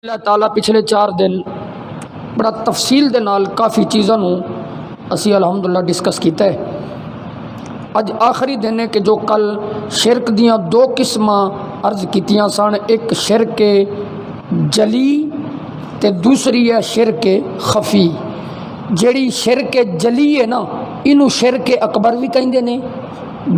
اللہ تعالیٰ پچھلے 4 دن بڑا تفصیل دے نال کافی چیزوں اسی الحمدللہ ڈسکس کیتا ہے۔ اج آخری دن ہے کہ جو کل شرک دیاں 2 قسماں عرض کیتیاں سن، ایک شرک جلی تے دوسری ہے شرک خفی۔ جیڑی شرک جلی ہے نا، اینو شرک اکبر بھی کہندے نے۔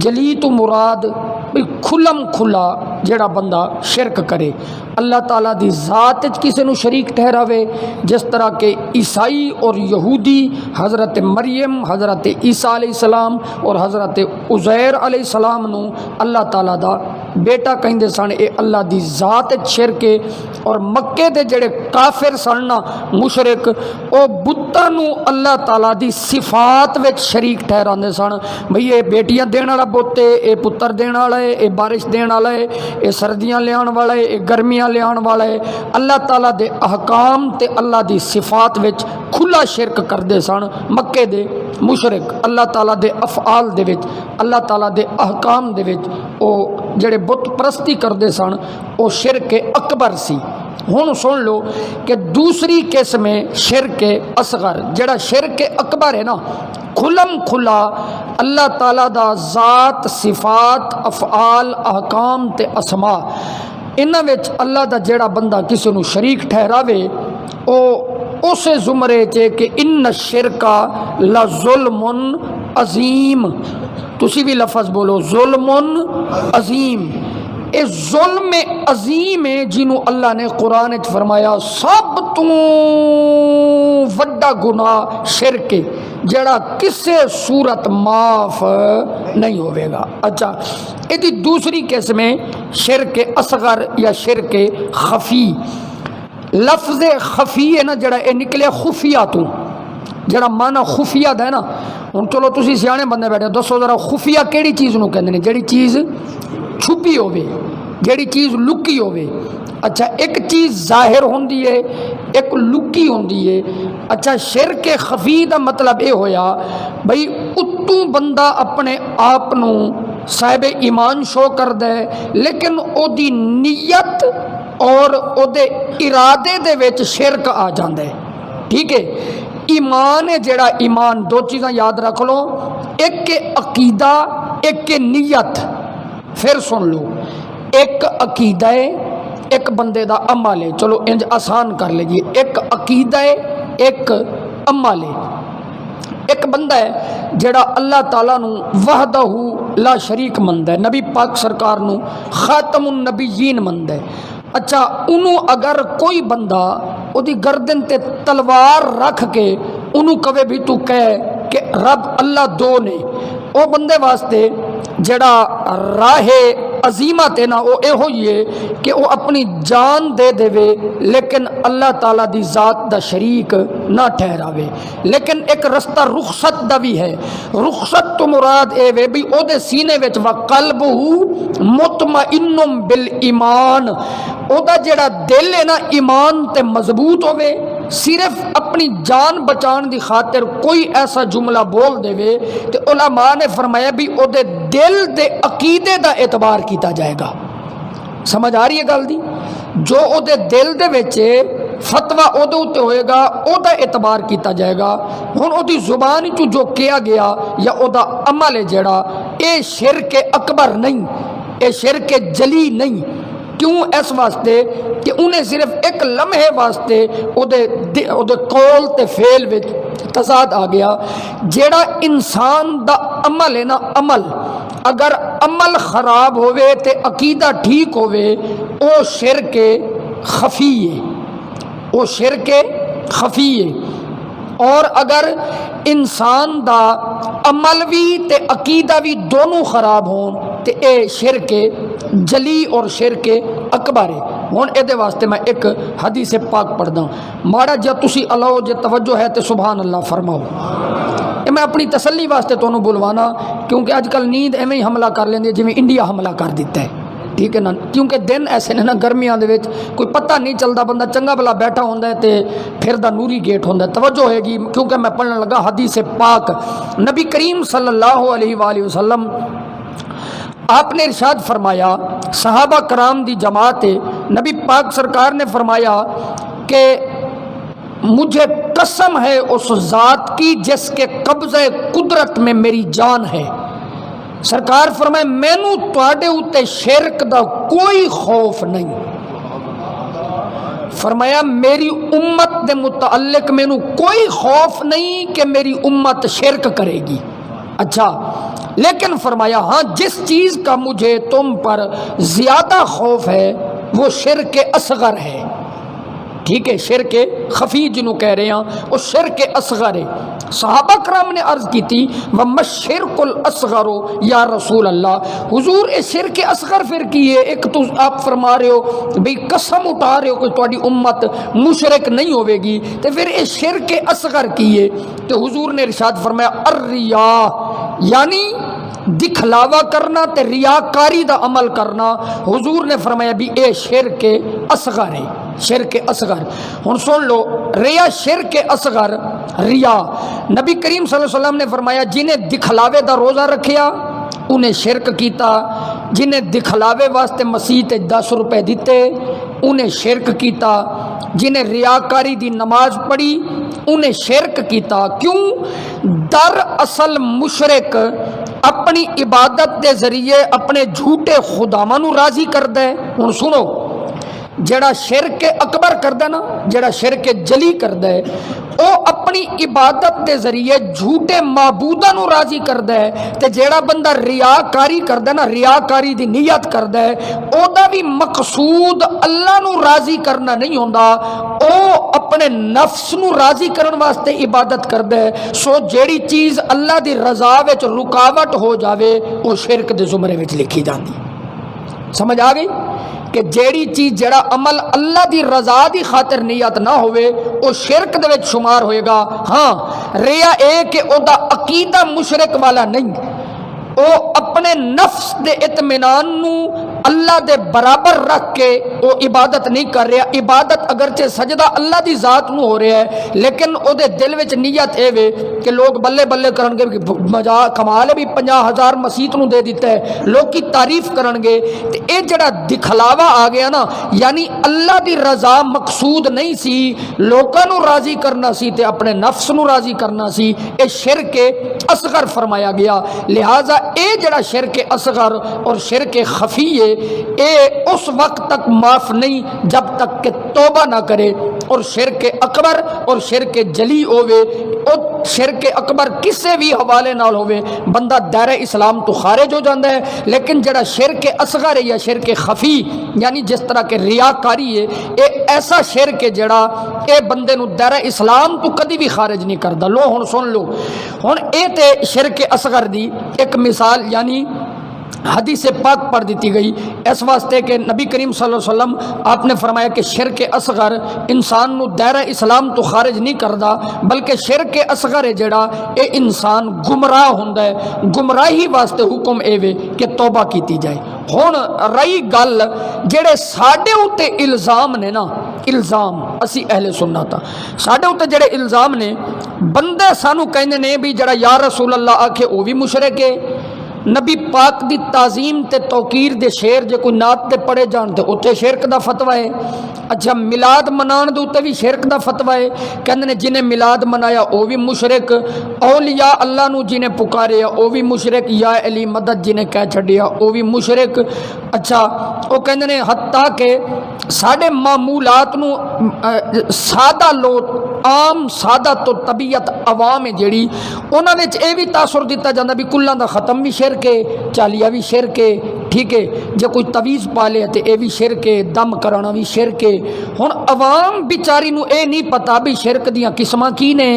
جلی تو مراد بھی کھلم کھلا جڑا بندہ شرک کرے، اللہ تعالیٰ دی ذات کسی نو شریک ٹھہراوے، جس طرح کہ عیسائی اور یہودی حضرت مریم، حضرت عیسیٰ علیہ السلام اور حضرت عزیر علیہ السلام نو اللہ تعالیٰ دا بیٹا کہندے سن، اے اللہ دی ذات شرک ہے۔ اور مکے دے جڑے کافر سن نا، مشرک، او بتاں نو اللہ تعالیٰ دی صفات وچ شریک ٹھہراندے سن، بھئی اے بیٹیاں دین والا بت ہے، اے پتر دین والا ہے، اے بارش دین والا ہے، اے سردیاں لیان والا ہے، اے گرمیاں لیان والا ہے۔ اللہ تعالیٰ دے احکام تے اللہ دی صفات وچ کھلا شرک کردے سن مکے دے مشرک۔ اللہ تعالیٰ دے افعال دے وچ، اللہ تعالیٰ دے احکام دے وچ او جڑے بت پرستی کردے سن، او شرک اکبر سی۔ ہن سن لو کہ دوسری قسم شرک اصغر، جڑا شرک اکبر ہے نا، کھلم کھلا اللہ تعالیٰ دا ذات، صفات، افعال، احکام تے اسماء، انہاں وچ اللہ دا جڑا بندہ کسی نو شریک ٹھہراوے، او اسے زمرے چے کہ ان الشرک لظلم عظیم۔ تسی بھی لفظ بولو، ظلم عظیم۔ اے ظلم عظیم ہے جنہوں اللہ نے قرآن وچ فرمایا سب تو وڈا گناہ شرک ہے، جڑا کسے صورت معاف نہیں ہوئے گا۔ اچھا، یہ دوسری قسم ہے شرک اصغر یا شرک خفی۔ لفظ خفی ہے نا جڑا یہ نکلے خفیہ تو، جڑا معنی خفیہ دا ہے نا۔ ہن چلو تسی سیانے بندے بیٹھے، دسو ذرا خفیہ کیڑی چیز نو کہندے نے؟ جڑی چیز چھپی ہوئے، جڑی چیز لکی ہوئے۔ اچھا، ایک چیز ظاہر ہوندی ہے، ایک لکی ہوندی ہے۔ اچھا، شرک خفی دا مطلب یہ ہویا بھئی اتوں بندہ اپنے آپ نو صاحب ایمان شو کر دے، لیکن او دی نیت اور او دے ارادے دے وچ شرک آ جاندے۔ ٹھیک ہے، ایمان ہے جڑا، ایمان 2 چیزاں یاد رکھ لو، ایک کے عقیدہ، ایک کے نیت۔ پھر سن لو، ایک عقیدہ ہے، ایک بندے دا عمل ہے۔ چلو انج آسان کر لیجیے، ایک عقیدہ ہے، ایک عمل ہے۔ ایک بندہ ہے جڑا اللہ تعالیٰ نو وحدہ لا شریک مند ہے، نبی پاک سرکار نو خاتم النبیین مند ہے۔ اچھا، انہوں اگر کوئی بندہ او دی گردن تے تلوار رکھ کے انہوں کہے بھی تو کہے کہ رب اللہ 2 نے، او بندے واسطے جڑا راہ عظیمت ہے نا، وہ اے ہوئی ہے کہ وہ اپنی جان دے دے لیکن اللہ تعالیٰ دی ذات دا شریک نہ ٹھہراوے۔ لیکن ایک رستہ رخصت دا بھی ہے۔ رخصت تو مراد اے وے بھی او دے سینے وچ وقلبہ مطمئن بالایمان، او دا جڑا دل ہے نا ایمان تے مضبوط ہوئے، صرف اپنی جان بچان دی خاطر کوئی ایسا جملہ بول دے وے تے علماء نے فرمایا بھی او دے دل دے عقیدے دا اعتبار کیتا جائے گا۔ سمجھ آ رہی ہے گل دی؟ جو او دے دل دے وچ فتویٰ او دے اوتے ہوئے گا، او دا اعتبار کیتا جائے گا۔ ہن او دی زبان چوں جو کیا گیا یا او دا عمل ہے جڑا، اے شرک اکبر نہیں، اے شرک جلی نہیں۔ کیوں؟ اس واسطے کہ انہیں صرف ایک لمحے واسطے او دے قول تے فعل وچ تضاد آ گیا۔ جیڑا انسان دا عمل ہے نا، عمل اگر عمل خراب ہوئے تے عقیدہ ٹھیک ہوئے، او شرک خفی ہے، او شرک خفی ہے۔ اور اگر انسان دا عمل بھی تے عقیدہ بھی دونوں خراب ہون تے اے شرک جلی اور شرک اکبر ہے۔ ہن اے دے واسطے میں ایک حدیث پاک پڑھدا ہوں، ماڑا جا تسی اللہ جے توجہ ہے تے سبحان اللہ فرماؤ۔ اے میں اپنی تسلی واسطے تانوں بلوانا، کیونکہ اج کل نیند ایویں ہی حملہ کر لیندی جویں انڈیا حملہ کر دیتا ہے۔ ٹھیک ہے نا، کیونکہ دن ایسے نے نا گرمیاں دے وچ کوئی پتہ نہیں چلدا، بندہ چنگا بلا بیٹھا ہوندا ہے تے پھر دا نوری گیٹ ہوندا ہے۔ توجہ ہوئے گی کیونکہ میں پڑھنے لگا حدیث پاک، نبی کریم صلی اللہ علیہ وآلہ وسلم آپ نے ارشاد فرمایا، صحابہ کرام دی جماعت ہے، نبی پاک سرکار نے فرمایا کہ مجھے قسم ہے اس ذات کی جس کے قبضہ قدرت میں میری جان ہے، سرکار فرمائے مینوں تواڈے اوتے شرک دا کوئی خوف نہیں، فرمایا میری امت دے متعلق مینوں کوئی خوف نہیں کہ میری امت شرک کرے گی۔ اچھا، لیکن فرمایا ہاں جس چیز کا مجھے تم پر زیادہ خوف ہے وہ شرک اصغر ہے، ٹھیک ہے، شرک خفی جنوں کہہ رہے ہیں وہ شرک اصغر ہے۔ صحابہ کرام نے عرض کی تھی وَمَا الشِّرْكُ الْأَصْغَرُ یا رسول اللہ، حضور اے شرک اصغر پھر کی ہے؟ ایک تو آپ فرما رہے ہو بھئی قسم اٹھا رہے ہو کہ تہاڈی امت مشرک نہیں ہوے گی، تو پھر اے شرک اصغر کی ہے؟ تو حضور نے ارشاد فرمایا الریا، یعنی دکھلاوا کرنا تے ریاکاری دا عمل کرنا، حضور نے فرمایا بھی اے شرک اصغر ہے، شرک اصغر۔ ہن سن لو، ریا شرک اصغر، ریا نبی کریم صلی اللہ علیہ وسلم نے فرمایا جنہیں دکھلاوے دا روزہ رکھیا انہیں شرک کیتا، جنہیں دکھلاوے واسطے مسیح تے 10 روپے دیتے انہیں شرک کیتا، جنہیں ریاکاری دی نماز پڑھی انہیں شرک کیتا۔ کیوں؟ در اصل مشرک اپنی عبادت دے ذریعے اپنے جھوٹے خداواں نو راضی کردا ہے۔ ہن سنو، جڑا شرک اکبر کردا نا، جڑا شرک جلی کردا ہے، او اپنی عبادت دے ذریعے جھوٹے معبوداں نو راضی کردا ہے، تے جڑا بندہ ریاکاری کردا نا، ریاکاری دی نیت کردا ہے، او دا بھی مقصود اللہ نو راضی کرنا نہیں ہوندا، او اپنے نفس نو راضی کرن واسطے عبادت کردا ہے۔ سو جیڑی چیز اللہ دی رضا وچ رکاوٹ ہو جاوے او شرک دے زمرے وچ لکھی جاندی۔ سمجھ آ گئی کہ جیڑی چیز جڑا عمل اللہ دی رضا دی خاطر نیت نہ ہوئے او شرک دے وچ شمار ہوئے گا۔ ہاں ریا اے کہ او دا عقیدہ مشرک والا نہیں، او اپنے نفس دے اطمینان نو اللہ دے برابر رکھ کے او عبادت نہیں کر رہا، عبادت اگرچہ سجدہ اللہ دی ذات نو ہو رہا ہے لیکن او دے دل وچ نیت اے وے کہ لوگ بلے بلے کرن گے، مزا کمال ہے بھی 50,000 مسیت نو دے دیتا ہے، لوگ کی تعریف کرن گے، تے اے جڑا دکھلاوا آ گیا نا، یعنی اللہ دی رضا مقصود نہیں سی، لوکاں نو راضی کرنا سی تے اپنے نفس نو راضی کرنا سی، اے شرک اصغر فرمایا گیا۔ لہذا اے جڑا شرک اصغر اور شرک خفی ہے اے اس وقت تک معاف نہیں جب تک کہ توبہ نہ کرے، اور شرک اکبر اور شرک جلی ہوئے، اور شرک اکبر کسے بھی حوالے نال ہوئے بندہ دائرہ اسلام تو خارج ہو جاندہ ہے، لیکن جڑا شرک اصغر ہے یا شرک خفی یعنی جس طرح کے ریاکاری ہے، اے ایسا شرک ہے جڑا اے بندے نو دائرہ اسلام تو کدی بھی خارج نہیں کردا۔ لو ہن سن لو، ہن اے تے شرک اصغر دی ایک مثال یعنی حدیث پاک پر دیتی گئی، اس واسطے کہ نبی کریم صلی اللہ علیہ وسلم آپ نے فرمایا کہ شرک اصغر انسان نو دائرہ اسلام تو خارج نہیں کردا، بلکہ شرک اصغر ہے جڑا اے انسان گمراہ ہوندا ہے، گمراہی واسطے حکم اے وے کہ توبہ کیتی جائے۔ ہن رہی گل جڑے ساڈے اوتے الزام نے نا، الزام اسی اہل سنت ہاں، ساڈے اوتے جڑے الزام نے، بندے سانو کہندے نے بھی جڑا یا رسول اللہ آکھے او بھی مشرک ہے، نبی پاک دی تعظیم تے توقیر دے شعر جے کوئی نعت دے پڑھے جان تے اوتے شرک دا فتوی ہے۔ اچھا میلاد منان دے اوتے بھی شرک دا فتوی ہے، کہندے نے جنہیں میلاد منایا او بھی مشرک، اولیاء اللہ نو جنہیں پکاریا او بھی مشرک، یا علی مدد جنہیں کہہ چھڈیا او بھی مشرک۔ اچھا او کہندے نے حتیٰ کہ ساڈے معمولات نو سادہ لوگ عام سادہ تو طبیعت عوام ہے جیڑی انہاں وچ اے بھی تاثر دیتا جاندہ بھی کلاں دا ختم بھی شرک ہے، چالیا بھی شرک ہے، ٹھیک ہے، جے کوئی تویز پا لے تے اے بھی شرک ہے، دم کرانا بھی شرک ہے۔ ہن عوام بیچاری نو اے نہیں پتا بھی شرک دیاں قسماں کی نے،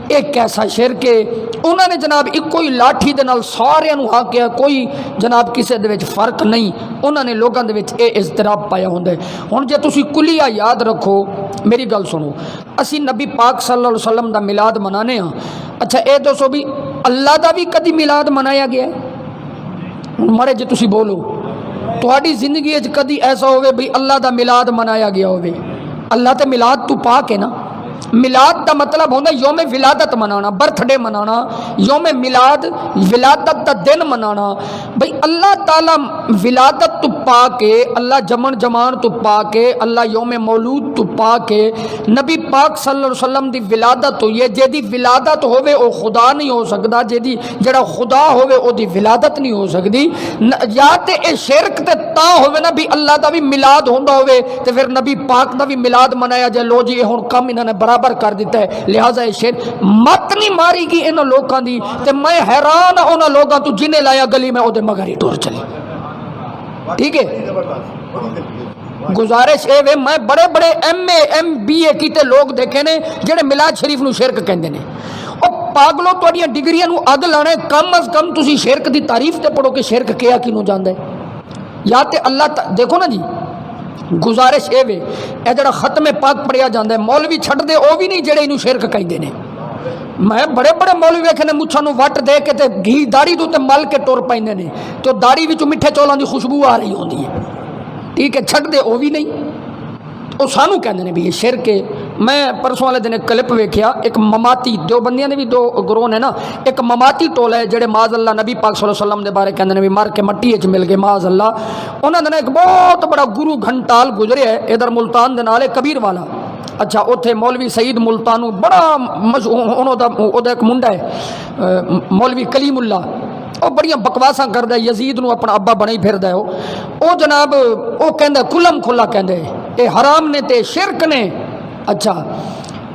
اے کیسا شرک ہے، انہاں نے جناب ایک کوئی لاٹھی دے نال سارے نو ہاکیا، کوئی جناب کسے دے وچ فرق نہیں، انہاں نے لوگاں دے وچ اے اضطراب پایا ہوندا ہے۔ ہن جے تسی کلیہ یاد رکھو، میری گل سنو، اسی نبی پاک صلی اللہ علیہ وسلم دا میلاد منانے ہاں، اچھا اے دسو بھی اللہ دا بھی کدی میلاد منایا گیا ہے؟ مرے جے تسی بولو تہاڈی زندگی وچ کدی ایسا ہوئے بھی اللہ دا میلاد منایا گیا ہوئے؟ اللہ تے میلاد تو پاک ہے نا، میلاد دا مطلب ہوتا یوم ولادت منانا، برتھ ڈے منانا، یوم میلاد ولادت دا دن منانا۔ بھئی اللہ تعالیٰ ولادت تو پا کے، اللہ جمن جمان تو پا کے، اللہ یوم مولود تو پا کے، نبی پاک صلی اللہ علیہ وسلم دی ولادت ہوئی ہے۔ جیدی ولادت ہوئے او خدا نہیں ہو سکتا، جڑا خدا ہوئے او دی ولادت نہیں ہو سکتی۔ یا تے اے شرک تے تا ہوئے نا بھی اللہ دا بھی میلاد ہوندہ ہوئے تے پھر نبی پاک دا بھی میلاد منایا جائے، لو جی ہن کم انہوں نے برابر کر دیتا ہے، لہٰذا یہ شیر مت نہیں ماری گی انہوں لوگوں دی تے میں حیران انہوں لوگوں تو جنہیں لایا گلی میں او دے مگر ہی ٹور چلی۔ ٹھیک ہے، گزارش اے وے میں بڑے بڑے ایم اے ایم بی اے کیتے لوگ دیکھے نے جڑے میلاد شریف نو شرک کہندے نے۔ او پاگلو تہاڈیاں ڈگریاں نو اگ لانا ہے، کم از کم تسی شرک دی تعریف تے پڑھو کہ شرک کیا کینوں جاندا ہے۔ یا تے اللہ دیکھو نا جی، گزارش اے وے اے جڑا ختم پاک پڑھیا جاندا ہے مولوی چھڈ دے او بھی نہیں جڑے اینوں شرک کہندے نے۔ میں بڑے بڑے مولوی ویکھے نے مچھاں نوں وٹ دے کے تے گھی داڑھی دے تے مل کے ٹر پیندے نے تو داڑھی وچوں میٹھے چولاں دی خوشبو آ رہی ہوندی ہے۔ ٹھیک ہے، چھڈ دے او بھی نہیں، وہ سانو کہندے نے بھی یہ شرک ہے۔ میں پرسوں والے دن ایک کلپ ویکھیا، ایک مماتی دیوبندیاں نے بھی دو گروہ نے نا، ایک مماتی ٹولہ ہے جڑے معاذ اللہ نبی پاک صلی اللہ علیہ وسلم دے بارے کہندے نے بھی مر کے مٹی وچ مل گئے معاذ اللہ۔ انہاں نے ایک بہت بڑا گرو گھنٹال گزریا ہے ادھر ملتان دے نال کبیر والا۔ اچھا اتھے مولوی سعید ملتانو بڑا انہوں دا ایک منڈا ہے مولوی کلیم اللہ، وہ بڑیاں بکواساں کردا ہے، یزید نو اپنا ابا بنائی پھردا ہے۔ او جناب او کہندا کھلم کھلا کہندا ہے اے حرام نے تے شرک نے۔ اچھا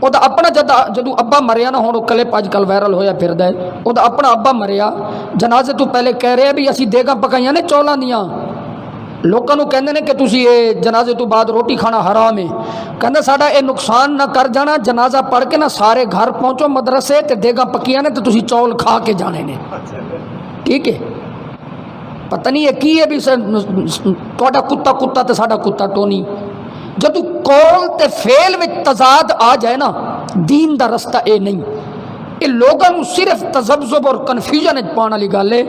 او دا اپنا جدو ابا مریا نا، ہن کلپ اج کل وائرل ہویا پھردا ہے، او دا اپنا ابا مریا جنازے تو پہلے کہہ رہے بھی اسی دیگاں پکائیاں نے چولاں دیاں، لوگوں کو کہندے نے کہ تسی یہ جنازے تو بعد روٹی کھانا حرام ہے۔ کہندا ساڈا اے نقصان نہ کر جانا، جنازہ پڑھ کے نا سارے گھر پہنچو مدرسے تے دیگاں پکیاں نے تے تسی چول کھا کے جانے نے۔ ٹھیک ہے، پتہ نہیں یہ کی ہے بھی تہاڈا کتا کتا تے ساڈا کتا ٹونی۔ جدو قول تے فعل وچ تضاد آ جائے نا، دین دا رستہ اے نہیں، یہ لوگوں صرف تذبذب اور کنفیوژن پانے والی گل ہے۔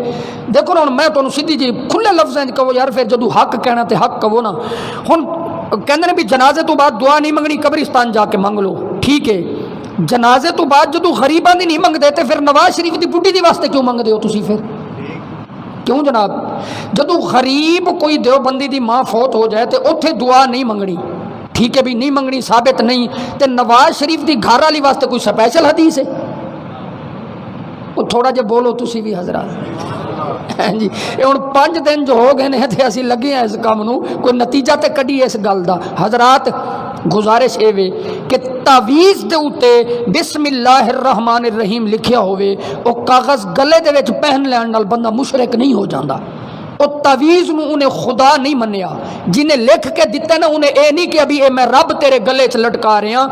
دیکھو نا میں تمہیں سیدھی جی کھلے لفظ کہو یار، پھر جدو حق کہنا تے حق کہو نا۔ ہن کہندے نے بھی جنازے تو بعد دعا نہیں منگنی، قبرستان جا کے منگ لو۔ ٹھیک ہے، جنازے تو بعد جدو غریباں دی نہیں منگ دیتے پھر نواز شریف دی بڈھی دی واسطے کیوں منگ دے ہو تسی؟ پھر کیوں جناب؟ جدو غریب کوئی دیوبندی دی ماں فوت ہو جائے تے اوتھے دعا نہیں منگنی، ٹھیک ہے بھی نہیں منگنی، ثابت نہیں، تے نواز شریف دی گھر والی واسطے کوئی سپیشل حدیث ہے؟ وہ تھوڑا جے بولو تسی بھی حضرات۔ جی ہن 5 دن جو ہو گئے نے تے اسی لگے ہیں اس کام نو، کوئی نتیجہ تے کڈی اس گل دا۔ حضرات گزارش اے وے کہ تعویذ دے اوتے بسم اللہ الرحمن الرحیم لکھیا ہوئے، او کاغذ گلے دے وچ پہن لین نال بندہ مشرک نہیں ہو جاندا۔ او تعویذ نو انہیں خدا نہیں منیا، جنہیں لکھ کے دیتا نا انہیں اے نہیں کہ ابھی اے میں رب تیرے گلے چ لٹکا رہے ہیں،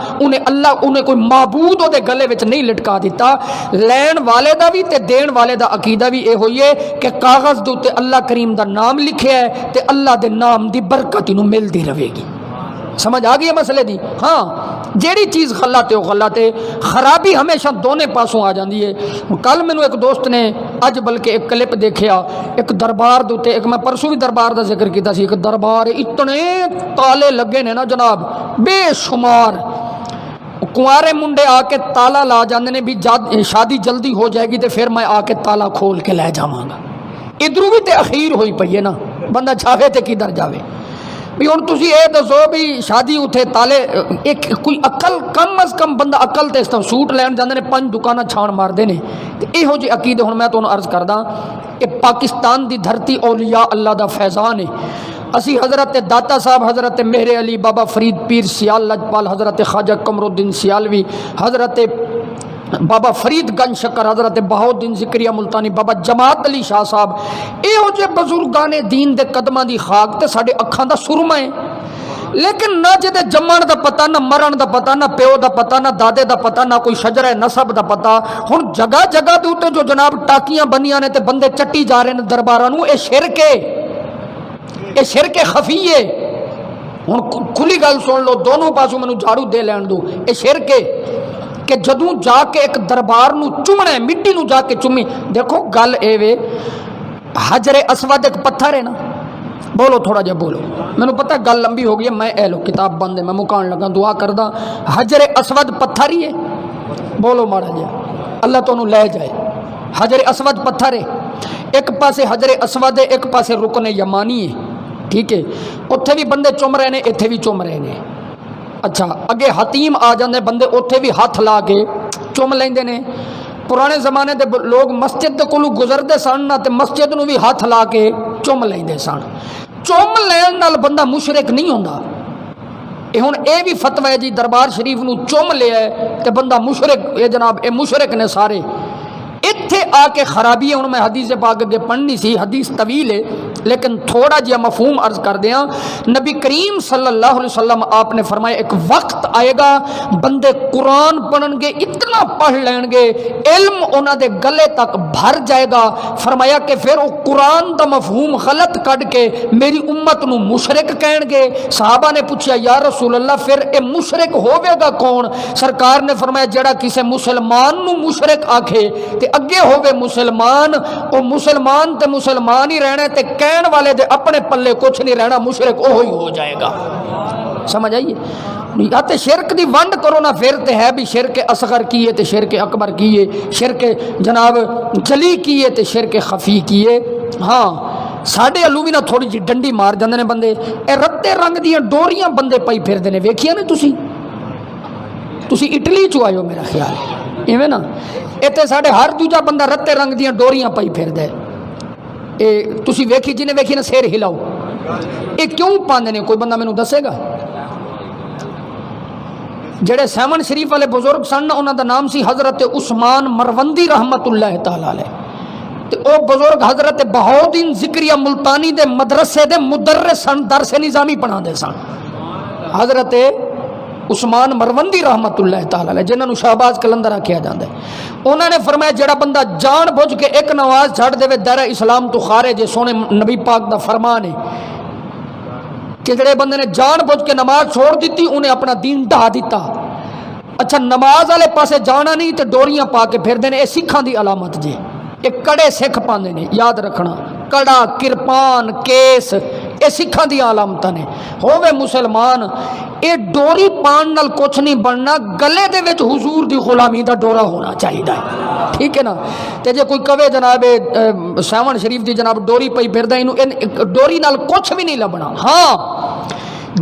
انہیں کوئی معبود دے گلے وچ نہیں لٹکا دیتا۔ لین والے دا بھی تے دین والے دا عقیدہ بھی اے ہوئی ہے کہ کاغذ دے اوتے اللہ کریم دا نام لکھیا ہے تے اللہ دے نام دی برکت انہوں ملدی رہے گی۔ سمجھ آ گئی ہے مسئلے دی؟ ہاں، جیڑی چیز غلط ہے وہ غلط ہے، خرابی ہمیشہ دونے پاسوں آ جاندی ہے۔ کل میں ایک دوست نے اج بلکہ ایک کلپ دیکھیا، ایک دربار دوتے، ایک میں پرسوں بھی دربار دا ذکر کیتا سی، ایک دربار اتنے تالے لگے نے نا جناب بے شمار، کنوارے منڈے آ کے تالا لا جاندے نے بھی شادی جلدی ہو جائے گی تے پھر میں آ کے تالا کھول کے لے جاواں گا۔ ادھروں بھی تے اخیر ہوئی پئی ہے نا، بندہ چاہے تے کدھر جاوے بھی۔ ہن تسی اے دسو بھی شادی اتھے تالے، ایک کوئی عقل کم از کم بندہ عقل تے سوٹ لین جاندے نے 5 دکاناں چھان ماردے نے تے یہو جے عقیدے۔ ہن میں تانوں عرض کردا کہ پاکستان دی دھرتی اولیاء اللہ دا فیضان ہے۔ اسی حضرت داتا صاحب، حضرت مہر علی، بابا فرید پیر سیال لجپال، حضرت خواجہ قمر الدین سیالوی، حضرت بابا فرید گنج شکر، حضرت بہاؤالدین ذکریہ ملتانی، بابا جماعت علی شاہ صاحب، یہو جے بزرگان دین دے قدماں دی خاک تے ساڈے اکھاں دا سرما ہے، لیکن نہ جدے جمن دا پتہ، نہ مرن دا پتہ، نہ پیو دا پتہ، نہ دادے دا پتہ، نہ کوئی شجرہ نسب دا پتہ۔ ہن جگہ جگہ دے اوتے جو جناب ٹاکیاں بنیاں نے تے بندے چٹی جا رہے نے درباراں نوں، اے شرک ہے، اے شرک خفی ہے۔ ہن کھلی گل سن لو، دونوں پاسوں مینوں جھاڑو دے لین دو، اے شرک ہے کہ جدوں جا کے ایک دربار نو چومنا ہے، مٹی نو جا کے چومی۔ دیکھو گل اے وے، حجر اسود ایک پتھر ہے نا، بولو تھوڑا جا بولو، میں نے پتہ گل لمبی ہو گئی ہے، میں اے لو کتاب بند ہے، میں مکان لگا دعا کردہ. حجر اسود پتھر ہی ہے، بولو ماڑا جا اللہ تو انہوں لے جائے. حجر اسود پتھر ہے، ایک پاسے حجر اسود ہے، ایک پاسے رکن یمانی ہے. ٹھیک ہے، اتھے بھی بندے چوم رہے ہیں، اتھے بھی چوم رہے ہیں. اچھا اگے حتیم آ جاندے بندے اتھے بھی ہاتھ لا کے چوم لیندے نے. پرانے زمانے دے لوگ مسجد دے کولوں گزردے سن تے مسجد نو بھی ہاتھ لا کے چوم لیندے سن. چوم لین نال بندہ مشرک نہیں ہوندا. اے ہن اے بھی فتوی ہے جی دربار شریف نو چوم لیا ہے تے بندہ مشرک، اے جناب اے مشرک نے سارے. اتھے آ کے خرابی ہے. ہن میں حدیث پاک اگے پڑھنی سی، حدیث طویل ہے لیکن تھوڑا جہا مفہوم عرض کر دیاں. نبی کریم صلی اللہ علیہ وسلم آپ نے فرمایا ایک وقت آئے گا بندے قرآن پڑھن گے، اتنا پڑھ لین گے علم انہاں دے گلے تک بھر جائے گا. فرمایا کہ پھر وہ قرآن دا مفہوم غلط کڈ کے میری امت نو مشرک کہن گے. صحابہ نے پوچھا یا رسول اللہ پھر اے مشرک ہوے گا کون؟ سرکار نے فرمایا جڑا کسے مسلمان نو مشرک آکھے تے اگے ہوے مسلمان، او مسلمان تے مسلمان ہی رہنا تے کہن والے دے اپنے پلے کچھ نہیں رہنا، مشرک وہی ہو جائے گا. سمجھ آئیے؟ یا تے شرک دی ونڈ کرو نا، پھر تے ہے بھی شرک اصغر کیے تے شرک اکبر کیے، شرک جناب جلی کیے تے شرک خفی کیے. ہاں ساڈے الو بھی نا تھوڑی جی ڈنڈی مار جاندے نے بندے. اے رتے رنگ دیاں ڈوریاں بندے پئی پھردے نے، ویکھیا نے تسی اٹلی چو آئے ہو میرا خیال ایویں نا. اتنے ساڈے ہر دوجا بندہ رتے رنگ دیاں ڈوریاں پئی پھردا ہے. اے تسی ویکھی جنہیں ویکھی نا سیر ہلاؤ. اے کیوں پاندے نے؟ کوئی بندہ مینوں دسے گا؟ جڑے سیون شریف والے بزرگ سن انہاں دا نام سی حضرت عثمان مروندی رحمت اللہ تعالی علیہ. تے او بزرگ حضرت بہاؤالدین ذکریہ ملتانی دے مدرسے دے مدرس سن، درس نظامی پڑھاندے سن. حضرت عثمان مروندی رحمت اللہ تعالی علیہ جنہاں نو شہباز کلندر آکھیا جاندا ہے. انہوں نے فرمایا جڑا بندہ جان بوجھ کے ایک نماز چھڑ دے دائرہ اسلام تو خارج ہے. سونے نبی پاک دا فرمان ہے کہ جڑے بندے نے جان بوجھ کے نماز چھوڑ دیتی انہیں اپنا دین ڈھا دیتا. اچھا نماز والے پاسے جانا نہیں تے ڈوریاں پا کے پھردے نے. اے سکھاں دی علامت جی. اے کڑے سکھ پاندے نے، یاد رکھنا. کڑا، کرپان، کیس اے سکھاں دی علامتاں نے. ہووے مسلمان اے ڈوری پان نال کچھ نہیں بننا، گلے دے وچ حضور دی غلامی دا ڈورا ہونا چاہیے. ٹھیک ہے نا. تے جے کوئی کہے جناب سیون شریف دی جناب ڈوری پئی پھردا اینو ڈوری نال کچھ بھی نہیں لبنا. ہاں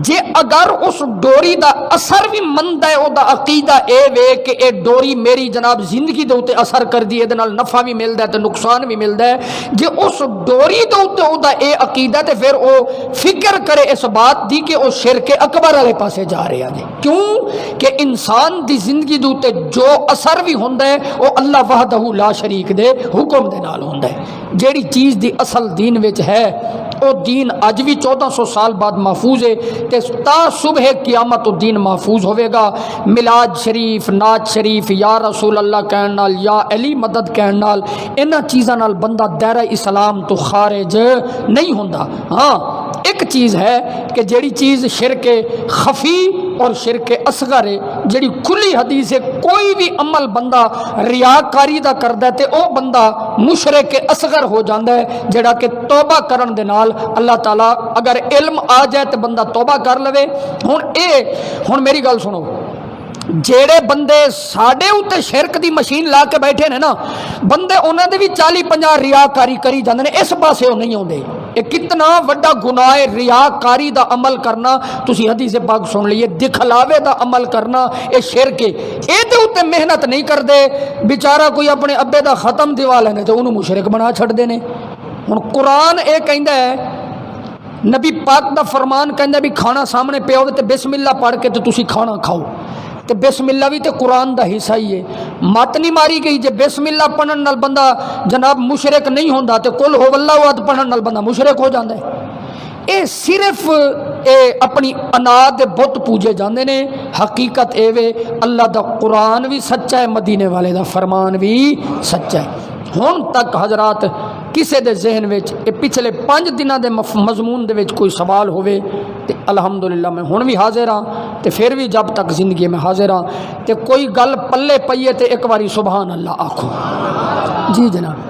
جے اگر اس ڈوری دا اثر بھی مند ہے، او دا عقیدہ اے وے کہ اے ڈوری میری جناب زندگی دے اوتے اثر کر دی، اے نال نفع بھی ملدا ہے تے نقصان بھی ملدا ہے. جے اس ڈوری دے اوتے او دا اے عقیدہ تے پھر او فکر کرے اس بات دی کہ او شرک اکبر والے پاسے جا رہے ہیں. کیوں کہ انسان دی زندگی دے اوتے جو اثر بھی ہوندا ہے او اللہ وحدہ لا شریک دے حکم دے نال ہوندا ہے. جیڑی چیز دی اصل دین وچ ہے او دین اج بھی 1400 سال بعد محفوظ ہے تے تا صبح قیامت و دین محفوظ ہوئے گا. میلاد شریف، نعت شریف، یا رسول اللہ کہن نال، یا علی مدد کہن نال، انہاں چیزاں نال بندہ دائرہ اسلام تو خارج نہیں ہوندا. ہاں ایک چیز ہے کہ جیڑی چیز شرک خفی اور شرک اصغر ہے، جیڑی کھلی حدیث ہے کوئی بھی عمل بندہ ریاکاری دا کردا ہے تے او بندہ مشرک اصغر ہو جاندا ہے، جڑا کہ توبہ کرن دے نال اللہ تعالیٰ اگر علم آ جائے تو بندہ توبہ کر لوے. ہن میری گل سنو، جیڑے بندے ساڈے اوتے شرک دی مشین لا کے بیٹھے نے نا، بندے انہاں دے بھی 40-50 ریاکاری کری جاندے نے، اس پاسے او نہیں ہوندے. یہ کتنا وڈا گناہ ہے ریاکاری دا عمل کرنا. تسی حدیث پاک سن لیے، دکھلاوے دا عمل کرنا اے شرک ہے. اے دے اوتے محنت نہیں کردے، بیچارہ کوئی اپنے ابے دا ختم دیوا لینے تے انہوں مشرک بنا چھڑ دے نے. ہن قرآن اے کہندا ہے، نبی پاک دا فرمان کہندا بھی کھانا سامنے پیا ہوے تے بسم اللہ پڑھ کے تے تسی کھانا کھاؤ. تے بسم اللہ بھی تے قرآن دا حصہ ہی ہے. مت نہیں ماری گئی جے بسم اللہ پڑھن نال بندہ جناب مشرک نہیں ہوندا تے قل هو اللہ احد پڑھن نال بندہ مشرک ہو جاندا ہے. اے صرف اے اپنی انا دے بت پوجے جاندے نے. حقیقت اے وے اللہ دا قرآن بھی سچا ہے، مدینے والے دا فرمان بھی سچا ہے. ہن تک حضرات کسے دے ذہن وچ اے پچھلے 5 دنوں دے مضمون دے وچ کوئی سوال ہوئے تے الحمدللہ میں ہن بھی حاضر ہاں تے پھر بھی جب تک زندگی میں حاضر ہاں تے کوئی گل پلے پئیے تے ایک واری سبحان اللہ آکھو. جی جناب.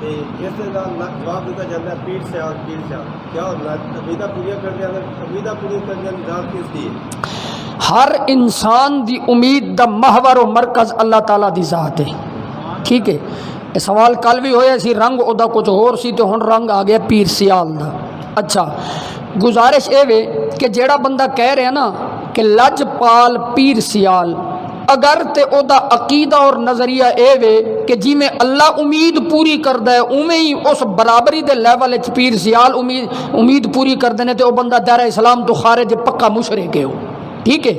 ਤੇ ਇਸ ਦੇ ਨਾਲ ਜਵਾਬ ਦਿੱਤਾ ਜਾਂਦਾ ਪੀਰ ਸਿਆਲ ਕਿਆ ਹੁੰਦਾ ਉਮੀਦਾਂ ਪੂਰੀਆਂ ਕਰਨੇ ਵਾਲਾ ਉਮੀਦਾਂ ਪੂਰੀਆਂ ਕਰਨ ਦਾ ਨਿਜ਼ਾਮ ਕਿਸ ਦੀ ਹੈ ہر انسان دی امید دا محور و مرکز اللہ تعالیٰ دی ذات ہے ٹھیک ہے یہ سوال کل بھی ہویا سی رنگ او دا کچھ اور سی تو ہن رنگ آ گیا پیر سیال دا اچھا گزارش اے وے کہ جیڑا بندہ کہہ رہے ہیں نا کہ لج پال پیر سیال اگر تے او دا عقیدہ اور نظریہ اے وے کہ جی میں اللہ امید پوری کردہ ہے اویں ہی اس برابری دے لیول وچ پیر سیال امید پوری کردے نے تے او بندہ دائرہ اسلام تو خارج پکا مشرک ہے ٹھیک ہے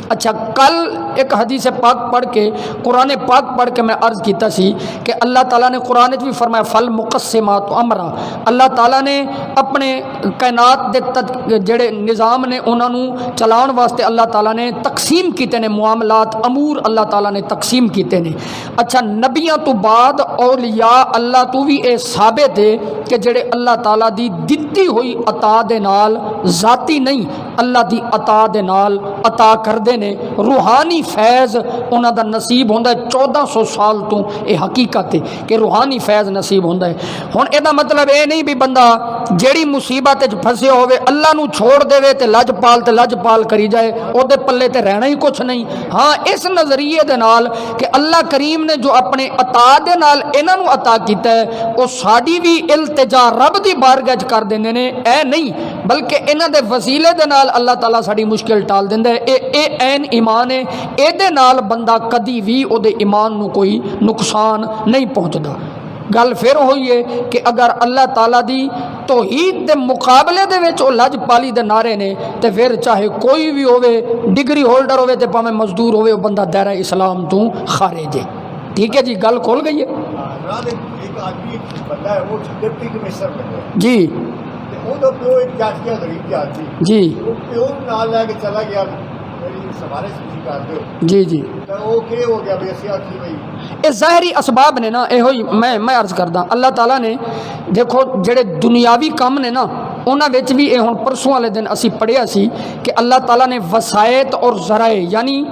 اچھا کل ایک حدیث پاک پڑھ کے قرآن پاک پڑھ کے میں عرض کیتا سی کہ اللہ تعالیٰ نے قرآن بھی فرمایا فل مقسمات امرا اللہ تعالیٰ نے اپنے کائنات دے جڑے نظام نے انہوں نے چلاؤ واسطے اللہ تعالیٰ نے تقسیم کیتے نے معاملات امور اللہ تعالیٰ نے تقسیم کیتے نے اچھا نبیاں تو بعد اولیاء اللہ تو بھی اے ثابت ہے کہ جڑے اللہ تعالیٰ دی دتی ہوئی عطا دے نال ذاتی نہیں اللہ دی عطا دے نال عطا کر دے نے روحانی فیض انہاں دا نصیب ہوندا ہے 1400 سال تو اے حقیقت ہے کہ روحانی فیض نصیب ہوندا ہے ہن اے دا مطلب اے نہیں بھی بندہ جیڑی مصیبت وچ پھسیا ہوے اللہ نو چھوڑ دے تے لج پال کری جائے او دے پلے تے رہنا ہی کچھ نہیں ہاں اس نظریے دے نال کہ اللہ کریم نے جو اپنے عطا دے نال انہاں نو عطا کیتا ہے او ساڈی بھی التجا رب دی بارگاہ وچ کر دیندے نے اے نہیں بلکہ انہاں دے وسیلے دے نال اللہ تعالیٰ ساڈی مشکل ٹال دیندا ہے اے عین ایمان ہے اے دے نال بندہ کدی بھی او دے ایمان نو کوئی نقصان نہیں پہنچدا گل پھر ہوئی ہے کہ اگر اللہ تعالیٰ دی توحید دے مقابلے دے وچ او لج پالی دے نعرے نے تے پھر چاہے کوئی بھی ہوے ڈگری ہولڈر ہوے تے پاویں مزدور ہوے او بندہ دائرہ اسلام تو خارج ہے ٹھیک ہے جی گل کھول گئی ہے ایک آدمی بندہ ہے وہ ڈپٹی کمشنر بنے جی وہ تو پیو ایک جج کیا غریب آدمی جی وہ پیو نال لے کے چلا گیا سوارے سوچی کر دو جی جی تو وہ کہ ہو گیا بھی اسی آخی بھائی یہ ظاہری اسباب نے نا یہ ہوئی میں عرض کردا اللہ تعالیٰ نے دیکھو جڑے دنیاوی کام نے نا انہاں وچ بھی یہ ہن پرسوں والے دن اسی پڑھیا سی کہ اللہ تعالیٰ نے وسائط اور ذرائع یعنی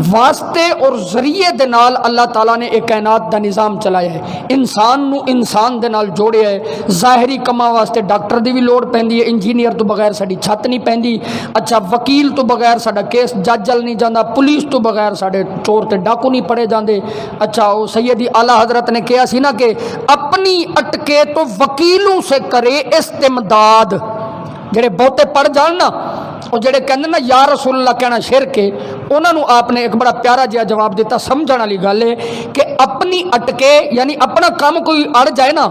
واسطے اور ذریعے دے نال اللہ تعالیٰ نے ایک کائنات دا نظام چلایا ہے انسان نو انسان دے نال جوڑیا ہے ظاہری کما واسطے ڈاکٹر دی بھی لوڑ پیندی ہے انجینئر تو بغیر ساڈی چھت نہیں پیندی اچھا وکیل تو بغیر ساڈا کیس جج جل نہیں جاندا پولیس تو بغیر ساڈے چور تے ڈاکو نہیں پڑے جاندے اچھا او سیدی اعلیٰ حضرت نے کہا سی نا کہ اپنی اٹکے تو وکیلوں سے کرے استمداد جڑے بہتے پڑھ جان نا اور جڑے کہندے نا یا رسول اللہ کہنا شرک ہے انہاں نو آپ نے ایک بڑا پیارا جہا جواب دیتا سمجھن والی گل ہے کہ اپنی اٹکے یعنی اپنا کام کوئی اڑ جائے نا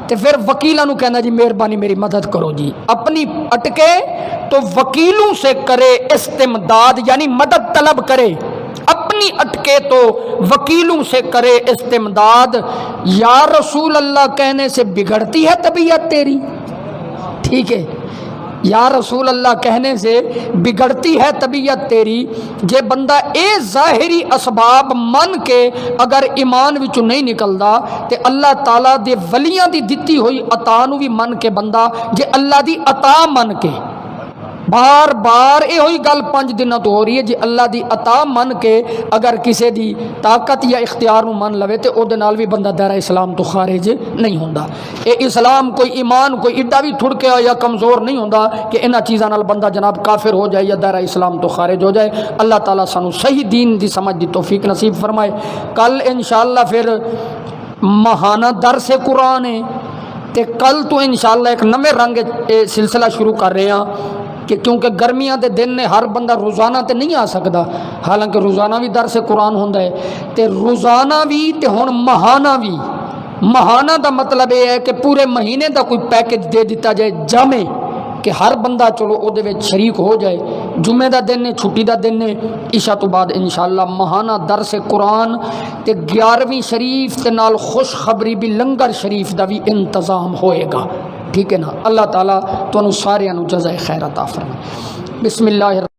تو پھر وکیلاں نو کہنا جی مہربانی میری مدد کرو جی اپنی اٹکے تو وکیلوں سے کرے استمداد یعنی مدد طلب کرے اپنی اٹکے تو وکیلوں سے کرے استمداد یا رسول اللہ کہنے سے بگڑتی ہے طبیعت تیری ٹھیک ہے یا رسول اللہ کہنے سے بگڑتی ہے طبیعت تیری جے بندہ اے ظاہری اسباب من کے اگر ایمان وچوں نہیں نکلدا تے اللہ تعالیٰ دے ولیاں دی دتی ہوئی عطا نو بھی من کے بندہ جے اللہ دی عطا من کے بار بار یہ ہوئی گل 5 دنوں تو ہو رہی ہے جی اللہ دی عطا من کے اگر کسی دی طاقت یا اختیار نو من لوے تو او دے نال بھی بندہ دائرہ اسلام تو خارج نہیں ہوندا اے اسلام کوئی ایمان کوئی ایڈا بھی تھڑکیا یا کمزور نہیں ہوندا کہ انہاں چیزاں نال بندہ جناب کافر ہو جائے یا دائرہ اسلام تو خارج ہو جائے اللہ تعالیٰ سانو صحیح دین دی سمجھ دی توفیق نصیب فرمائے کل انشاءاللہ پھر ماہانہ درس قرآن ہے تے کل تو انشاءاللہ ایک نویں رنگ سلسلہ شروع کر رہے ہیں کہ کیونکہ گرمیاں دے دن نے ہر بندہ روزانہ تے نہیں آ سکدا حالانکہ روزانہ بھی درس قرآن ہوندا ہے تے روزانہ بھی تے ہن ماہانہ بھی ماہانہ دا مطلب یہ ہے کہ پورے مہینے دا کوئی پیکج دے دیتا جائے جامع کہ ہر بندہ چلو او دے وچ شریک ہو جائے جمعے دا دن ہے چھٹی دا دن ہے عشاء تو بعد انشاءاللہ ماہانہ درس قرآن تے 11ویں شریف تے نال خوشخبری بھی لنگر شریف دا بھی انتظام ہوئے گا ٹھیک ہے نا اللہ تعالیٰ تو سارے جزائے خیر عطا فرمائے بسم اللہ